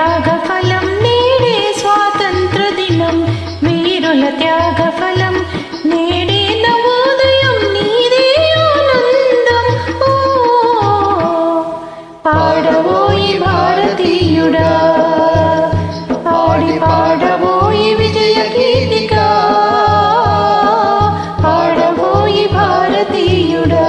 త్యాగ ఫలం నేడే స్వాతంత్ర దినం వీరుల త్యాగ ఫలం నేడే నవోదయం నీదే ఆనందం ఓ పాడబోయి భారతీయుడా పాడి పాడబోయి విజయ గీతిక పాడబోయి భారతీయుడా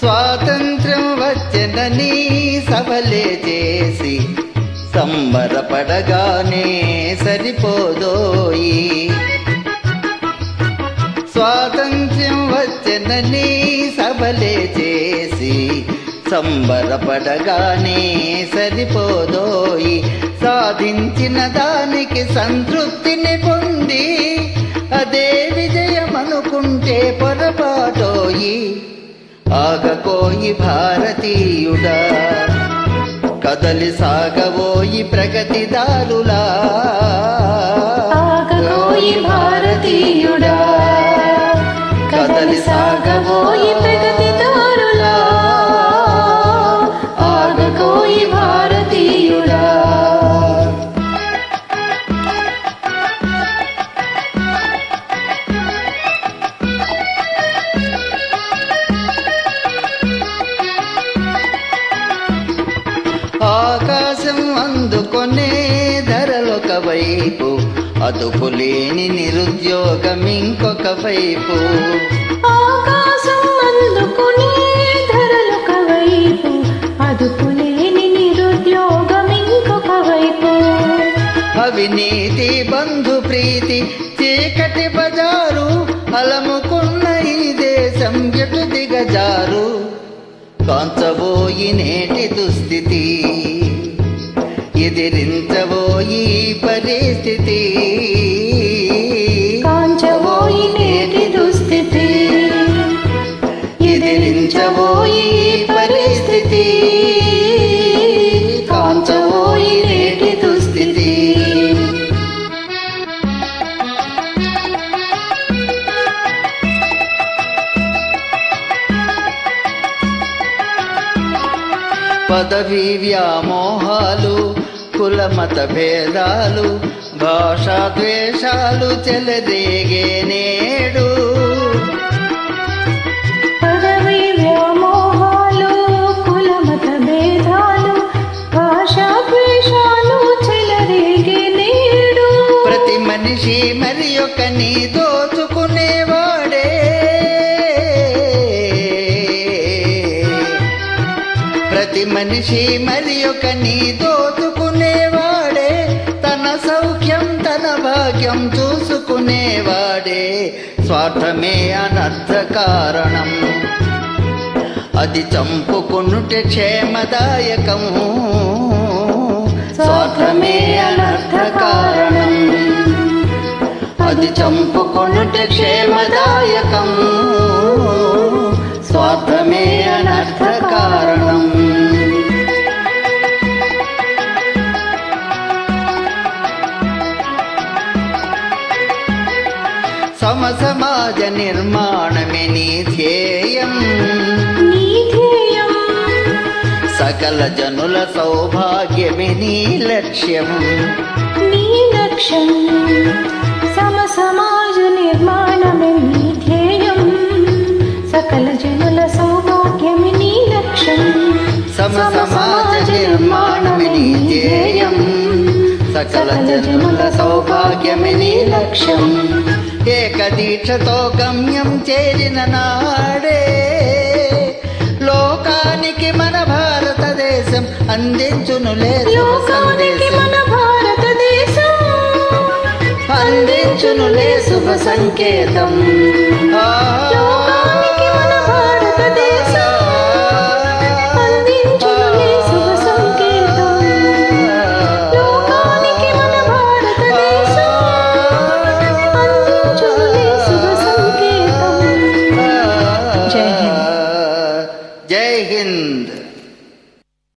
స్వాతంత్ర్యం వచ్చెనని సభలే చేసి సంబరపడగానే సరిపోదోయి స్వాతంత్ర్యం వచ్చెనని సభలే చేసి సంబరపడగానే సరిపోదోయి సాధించిన దానికి సంతృప్తిని పొంది అదే విజయమనుకుంటే పొరపాటోయి ఆగకోయి భారతీయుడా కదలి సాగబోయి ప్రగతిదారులా ఆగబోయి భారతీయుడా కదలి సాగబోయి ప్రగతిదారులా ఆగబోయి భారతీయుడా ఆకాశం అందుకొనే ధరలొక వైపు అదుపులేని నిరుద్యోగం ఇంకొక వైపు ఆకాశం అందుకొనే ధరలొక వైపు అదుపులేని నిరుద్యోగం ఇంకొక వైపు అవినీతి బంధు ప్రీతి చీకటి బజారు అలముకున్న ఈ దేశం ఎటు దిగజారు కాంచబోయి నేటి దుస్థితి ఎదిరించబోయి పరిస్థితి కాంచబోయి నేటి దుస్థితి ఎదిరించబోయి పరిస్థితి కాంచబోయి నేటి దుస్థితి పదవి వ్యామోహాలు కుల మత భేదాలు భాషా ద్వేషాలు చెలరేగే నేడు పదవి వ్యామోహాలు కుల మత భేదాలు భాషా ద్వేషాలు చెలరేగే నేడు ప్రతి మనిషి మరి ఒకని దోచుకునేవాడే ప్రతి మనిషి మరి ఒకని దోచుకునేవాడే తన సౌఖ్యం తన భాగ్యం చూసుకునేవాడే స్వార్థమే అనర్థ కారణం అది చంపుకునుటే క్షేమదాయకం స్వార్థమే అనర్థ కారణం అది చంపుకునుటే క్షేమదాయకం స్వార్థమే అనర్థ కారణం సమసమాజ నిర్మాణమే నీ ధ్యేయం సకల జనుల సౌభాగ్యమే నీ లక్ష్యం సమసమాజ నిర్మాణమే నీ ధ్యేయం సకల జనుల సౌభాగ్యమే నీ లక్ష్యం సమసమాజ నిర్మాణమే నీ ధ్యేయం సకల జనుల సౌభాగ్యమే నీ లక్ష్యం ఏకదీక్షతో గమ్యం చేరిన నాడే లోకానికి మన భారతదేశం అందించునులే శుభ సంకేతం